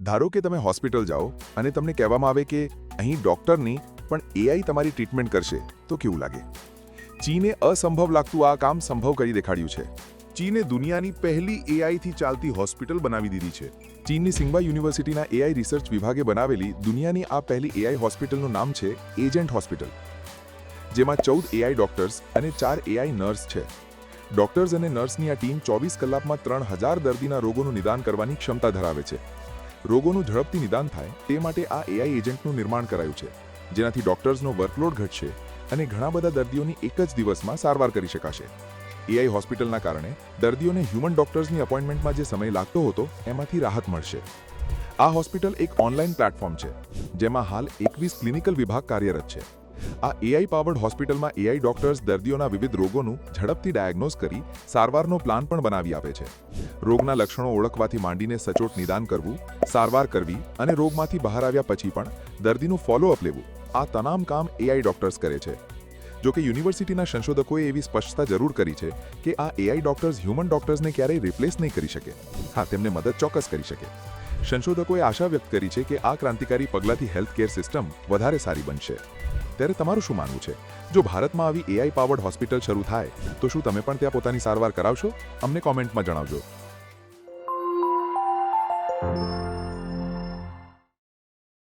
ધારો કે તમે હોસ્પિટલ જાઓ અને તમને કહેવામાં આવે કે અહીં ડોક્ટર નહીં પણ એઆઈ તમારી ટ્રીટમેન્ટ કરશે તો કેવું લાગે? ચીને અસંભવ લાગતું આ કામ સંભવ કરી દેખાડ્યું છે. ચીને દુનિયાની પહેલી એઆઈથી ચાલતી હોસ્પિટલ બનાવી દીધી છે. ચીનની સિંઘવા યુનિવર્સિટીના એઆઈ રિસર્ચ વિભાગે બનાવેલી દુનિયાની આ પહેલી એઆઈ હોસ્પિટલનું નામ છે એજન્ટ હોસ્પિટલ, જેમાં 14 એઆઈ ડોક્ટર્સ અને 4 એઆઈ નર્સ છે. ડોક્ટર્સ અને નર્સની આ ટીમ 24 કલાકમાં 3000 દર્દીના રોગોનું નિદાન કરવાની ક્ષમતા ધરાવે છે. રોગોનું ઝડપથી નિદાન થાય તે માટે આ એઆઈ એજન્ટનું નિર્માણ કરાયું છે, જેનાથી ડોક્ટર્સનો વર્કલોડ ઘટશે અને ઘણા બધા દર્દીઓની એક જ દિવસમાં સારવાર કરી શકાશે. એઆઈ હોસ્પિટલના કારણે દર્દીઓને હ્યુમન ડોક્ટર્સની અપોઇન્ટમેન્ટમાં જે સમય લાગતો હતો એમાંથી રાહત મળશે. આ હોસ્પિટલ એક ઓનલાઈન પ્લેટફોર્મ છે, જેમાં હાલ 21 ક્લિનિકલ વિભાગ કાર્યરત છે. આ એઆઈ પાવર્ડ હોસ્પિટલમાં એઆઈ ડોક્ટર્સ દર્દીઓના વિવિધ રોગોનું ઝડપથી ડાયગ્નોઝ કરી સારવારનો પ્લાન પણ બનાવી આપે છે. રોગના લક્ષણો ઓળખવાથી માંડીને સચોટ નિદાન કરવું, સારવાર કરવી અને રોગમાંથી બહાર આવ્યા પછી પણ દર્દીનું ફોલોઅપ લેવું, આ તમામ કામ એઆઈ ડોક્ટર્સ કરે છે. જોકે યુનિવર્સિટીના સંશોધકોએ એવી સ્પષ્ટતા જરૂર કરી છે કે આ એઆઈ ડોક્ટર્સ હ્યુમન ડોક્ટર્સને ક્યારેય રિપ્લેસ નહીં કરી શકે. હા, તેમને મદદ ચોક્કસ કરી શકે. સંશોધકોએ આશા વ્યક્ત કરી છે કે આ ક્રાંતિકારી પગલાંથી હેલ્થકેર સિસ્ટમ વધારે સારી બનશે. ત્યારે તમારું શું માનવું છે? જો ભારતમાં આવી એઆઈ પાવર્ડ હોસ્પિટલ શરૂ થાય તો શું તમે પણ ત્યાં પોતાની સારવાર કરાવશો? અમને કોમેન્ટમાં જણાવજો.